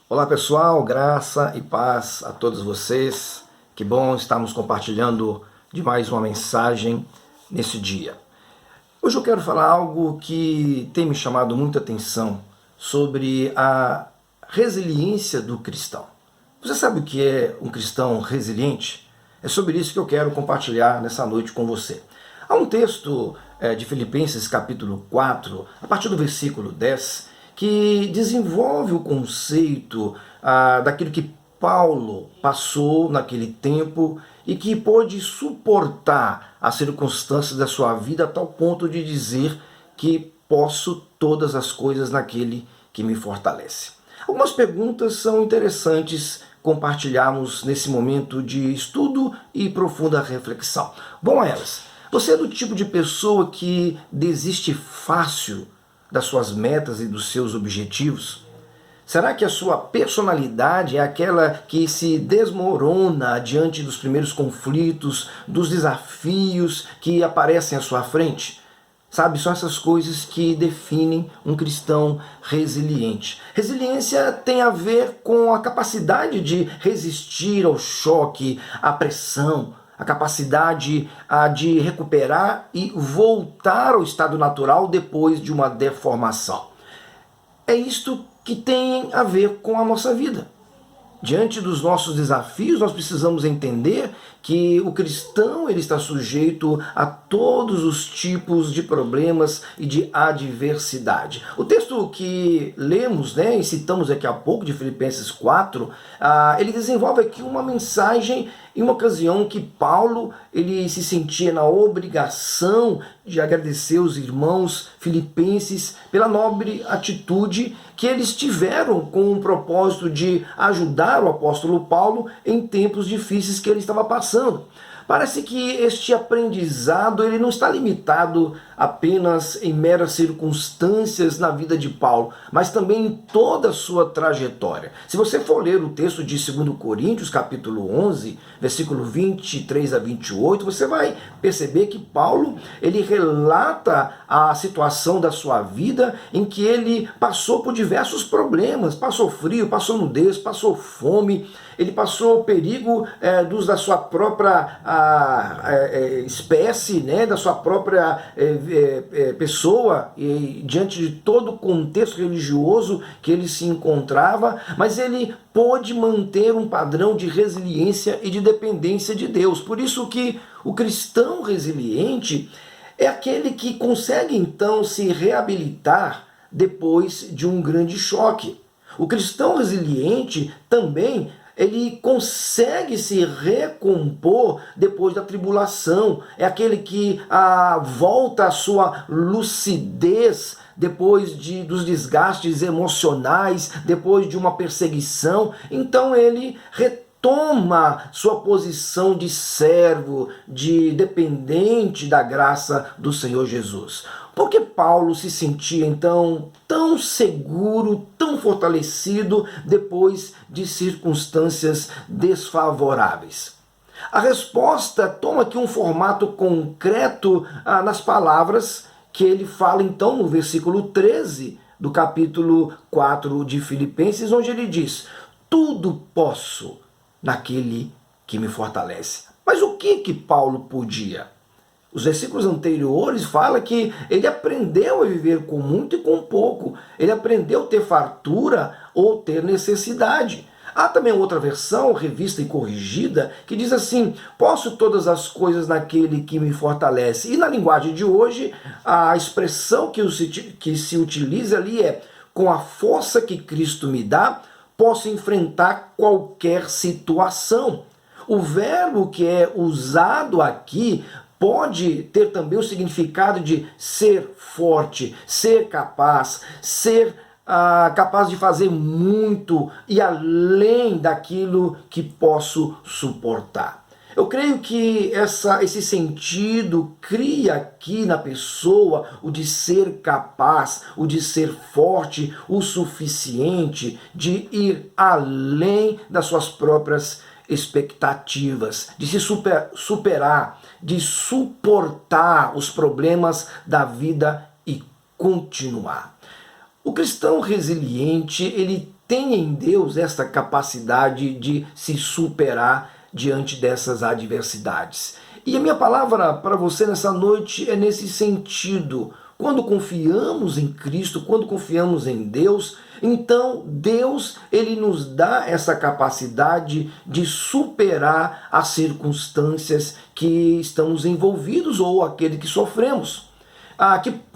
Olá pessoal, graça e paz a todos vocês. Que bom estarmos compartilhando de mais uma mensagem nesse dia. Hoje eu quero falar algo que tem me chamado muita atenção sobre a resiliência do cristão. Você sabe o que é um cristão resiliente? É sobre isso que eu quero compartilhar nessa noite com você. Há um texto de Filipenses capítulo 4, a partir do versículo 10, que desenvolve o conceito daquilo que Paulo passou naquele tempo e que pôde suportar as circunstâncias da sua vida a tal ponto de dizer que posso todas as coisas naquele que me fortalece. Algumas perguntas são interessantes compartilharmos nesse momento de estudo e profunda reflexão. Bom a elas. Você é do tipo de pessoa que desiste fácil das suas metas e dos seus objetivos? Será que a sua personalidade é aquela que se desmorona diante dos primeiros conflitos, dos desafios que aparecem à sua frente? Sabe, são essas coisas que definem um cristão resiliente. Resiliência tem a ver com a capacidade de resistir ao choque, à pressão, a capacidade de recuperar e voltar ao estado natural depois de uma deformação. É isto que tem a ver com a nossa vida. Diante dos nossos desafios, nós precisamos entender que o cristão ele está sujeito a todos os tipos de problemas e de adversidade. O texto que lemos, e citamos daqui a pouco, de Filipenses 4, ele desenvolve aqui uma mensagem em uma ocasião que Paulo ele se sentia na obrigação de agradecer os irmãos filipenses pela nobre atitude que eles tiveram com o propósito de ajudar o apóstolo Paulo em tempos difíceis que ele estava passando. Parece que este aprendizado ele não está limitado apenas em meras circunstâncias na vida de Paulo, mas também em toda a sua trajetória. Se você for ler o texto de 2 Coríntios, capítulo 11, versículo 23 a 28, você vai perceber que Paulo ele relata a situação da sua vida em que ele passou por diversos problemas, passou frio, passou nudez, passou fome, ele passou o perigo da sua própria espécie, da sua própria pessoa, diante de todo o contexto religioso que ele se encontrava, mas ele pôde manter um padrão de resiliência e de dependência de Deus. Por isso que o cristão resiliente é aquele que consegue então se reabilitar depois de um grande choque. O cristão resiliente também ele consegue se recompor depois da tribulação. É aquele que volta à sua lucidez depois dos desgastes emocionais, depois de uma perseguição. Então ele retoma sua posição de servo, de dependente da graça do Senhor Jesus. Por que Paulo se sentia então tão seguro, tão fortalecido depois de circunstâncias desfavoráveis? A resposta toma aqui um formato concreto nas palavras que ele fala então no versículo 13 do capítulo 4 de Filipenses, onde ele diz: tudo posso naquele que me fortalece. Mas o que Paulo podia? Os versículos anteriores falam que ele aprendeu a viver com muito e com pouco. Ele aprendeu a ter fartura ou ter necessidade. Há também outra versão, revista e corrigida, que diz assim: posso todas as coisas naquele que me fortalece. E na linguagem de hoje, a expressão que se utiliza ali é: com a força que Cristo me dá, posso enfrentar qualquer situação. O verbo que é usado aqui pode ter também o significado de ser forte, ser capaz, ser capaz de fazer muito e além daquilo que posso suportar. Eu creio que esse sentido cria aqui na pessoa o de ser capaz, o de ser forte, o suficiente, de ir além das suas próprias expectativas, de se superar, de suportar os problemas da vida e continuar. O cristão resiliente, ele tem em Deus essa capacidade de se superar diante dessas adversidades. E a minha palavra para você nessa noite é nesse sentido. Quando confiamos em Cristo, quando confiamos em Deus, então Deus, ele nos dá essa capacidade de superar as circunstâncias que estamos envolvidos ou aquele que sofremos.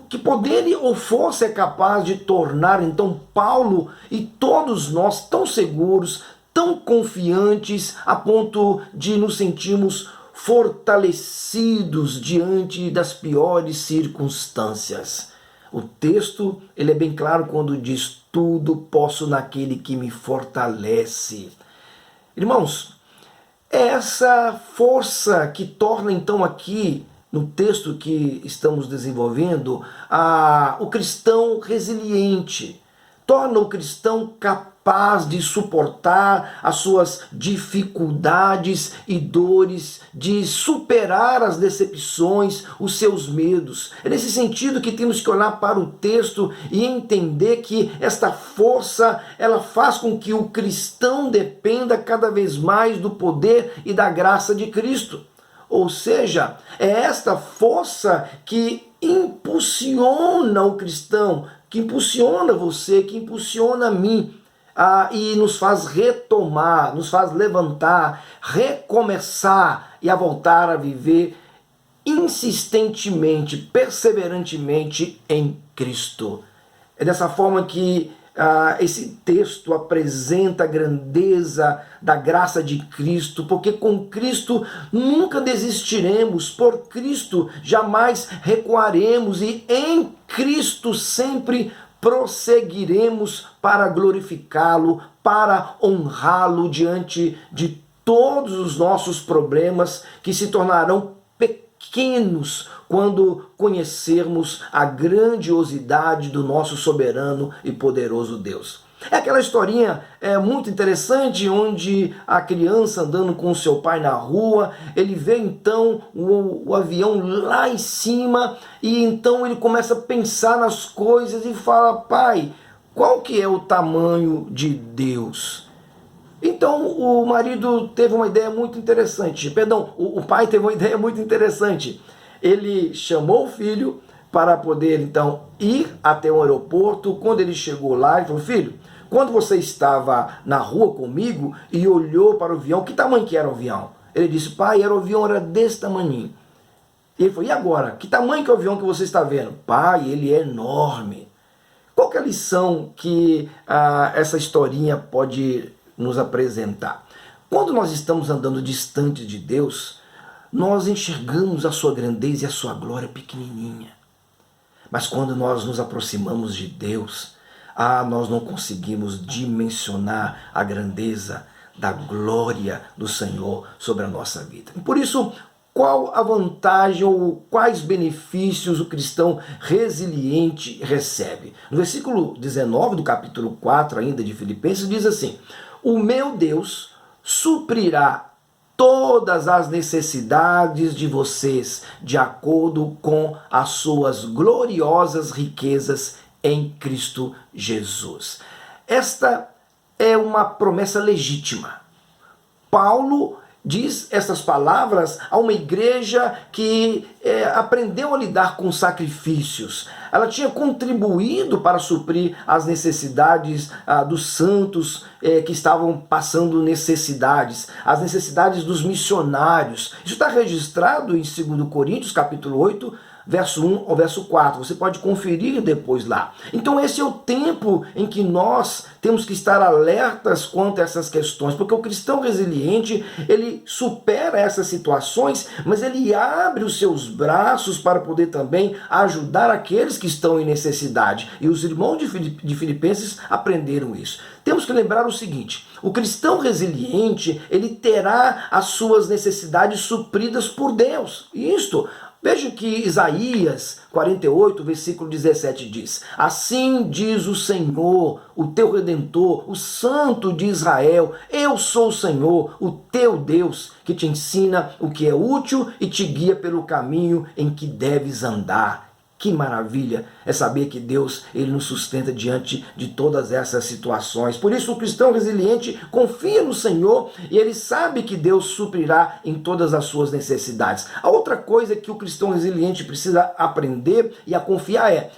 Que poder ou força é capaz de tornar então Paulo e todos nós tão seguros, tão confiantes, a ponto de nos sentirmos fortalecidos diante das piores circunstâncias. O texto, ele é bem claro quando diz: tudo posso naquele que me fortalece. Irmãos, é essa força que torna então aqui, no texto que estamos desenvolvendo, o cristão resiliente, torna o cristão capaz de suportar as suas dificuldades e dores, de superar as decepções, os seus medos. É nesse sentido que temos que olhar para o texto e entender que esta força, ela faz com que o cristão dependa cada vez mais do poder e da graça de Cristo. Ou seja, é esta força que impulsiona o cristão, que impulsiona você, que impulsiona a mim, e nos faz retomar, nos faz levantar, recomeçar e a voltar a viver insistentemente, perseverantemente em Cristo. É dessa forma que esse texto apresenta a grandeza da graça de Cristo, porque com Cristo nunca desistiremos, por Cristo jamais recuaremos e em Cristo sempre prosseguiremos para glorificá-lo, para honrá-lo diante de todos os nossos problemas que se tornarão pequenos quando conhecermos a grandiosidade do nosso soberano e poderoso Deus. É aquela historinha muito interessante onde a criança andando com seu pai na rua, ele vê então o avião lá em cima e então ele começa a pensar nas coisas e fala: pai, qual que é o tamanho de Deus? Então o marido teve uma ideia muito interessante, o pai teve uma ideia muito interessante. Ele chamou o filho para poder então ir até o aeroporto. Quando ele chegou lá, ele falou: filho, quando você estava na rua comigo e olhou para o avião, que tamanho que era o avião? Ele disse: pai, o avião era desse tamanho. Ele falou: e agora? Que tamanho que é o avião que você está vendo? Pai, ele é enorme. Qual que é a lição que essa historinha pode nos apresentar? Quando nós estamos andando distante de Deus, nós enxergamos a sua grandeza e a sua glória pequenininha. Mas quando nós nos aproximamos de Deus, nós não conseguimos dimensionar a grandeza da glória do Senhor sobre a nossa vida. Por isso, qual a vantagem ou quais benefícios o cristão resiliente recebe? No versículo 19 do capítulo 4 ainda de Filipenses diz assim: o meu Deus suprirá todas as necessidades de vocês de acordo com as suas gloriosas riquezas em Cristo Jesus. Esta é uma promessa legítima. Paulo diz essas palavras a uma igreja que aprendeu a lidar com sacrifícios. Ela tinha contribuído para suprir as necessidades dos santos que estavam passando necessidades, as necessidades dos missionários. Isso está registrado em 2 Coríntios, capítulo 8, verso 1 ao verso 4. Você pode conferir depois lá. Então esse é o tempo em que nós temos que estar alertas quanto a essas questões, porque o cristão resiliente, ele supera essas situações, mas ele abre os seus braços para poder também ajudar aqueles que estão em necessidade. E os irmãos de Filipenses aprenderam isso. Temos que lembrar o seguinte: o cristão resiliente, ele terá as suas necessidades supridas por Deus. Isto, veja que Isaías 48, versículo 17 diz: assim diz o Senhor, o teu Redentor, o Santo de Israel: eu sou o Senhor, o teu Deus, que te ensina o que é útil e te guia pelo caminho em que deves andar. Que maravilha é saber que Deus, Ele nos sustenta diante de todas essas situações. Por isso o cristão resiliente confia no Senhor e ele sabe que Deus suprirá em todas as suas necessidades. A outra coisa que o cristão resiliente precisa aprender e a confiar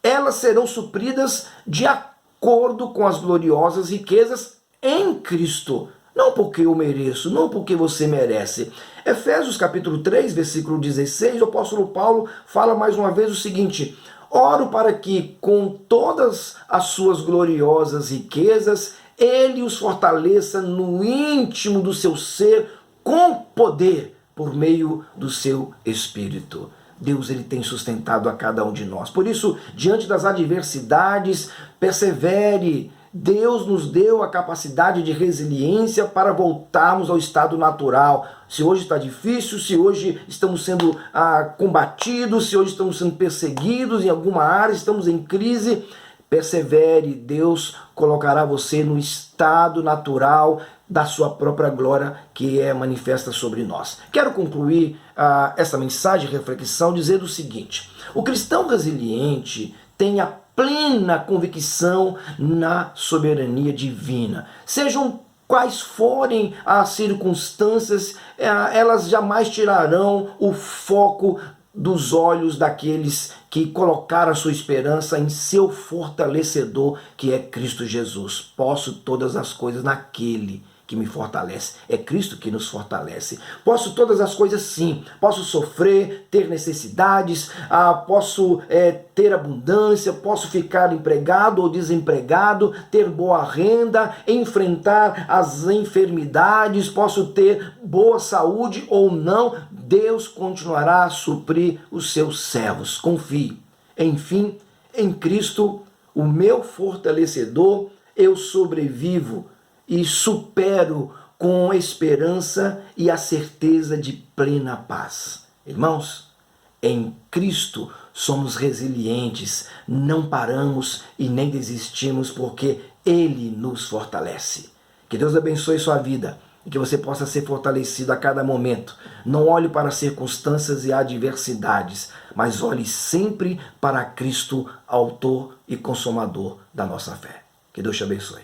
elas serão supridas de acordo com as gloriosas riquezas em Cristo. Não porque eu mereço, não porque você merece. Efésios capítulo 3, versículo 16, o apóstolo Paulo fala mais uma vez o seguinte: oro para que com todas as suas gloriosas riquezas, ele os fortaleça no íntimo do seu ser com poder por meio do seu Espírito. Deus, ele tem sustentado a cada um de nós. Por isso, diante das adversidades, persevere. Deus nos deu a capacidade de resiliência para voltarmos ao estado natural. Se hoje está difícil, se hoje estamos sendo combatidos, se hoje estamos sendo perseguidos em alguma área, estamos em crise, persevere. Deus colocará você no estado natural da sua própria glória que é manifesta sobre nós. Quero concluir essa mensagem de reflexão dizendo o seguinte: o cristão resiliente tem a plena convicção na soberania divina. Sejam quais forem as circunstâncias, elas jamais tirarão o foco dos olhos daqueles que colocaram a sua esperança em seu fortalecedor, que é Cristo Jesus. Posso todas as coisas naquele que me fortalece. É Cristo que nos fortalece. Posso todas as coisas sim. Posso sofrer, ter necessidades, posso ter abundância, posso ficar empregado ou desempregado, ter boa renda, enfrentar as enfermidades, posso ter boa saúde ou não. Deus continuará a suprir os seus servos. Confie. Enfim, em Cristo, o meu fortalecedor, eu sobrevivo e supero com esperança e a certeza de plena paz. Irmãos, em Cristo somos resilientes, não paramos e nem desistimos porque Ele nos fortalece. Que Deus abençoe sua vida e que você possa ser fortalecido a cada momento. Não olhe para as circunstâncias e adversidades, mas olhe sempre para Cristo, autor e consumador da nossa fé. Que Deus te abençoe.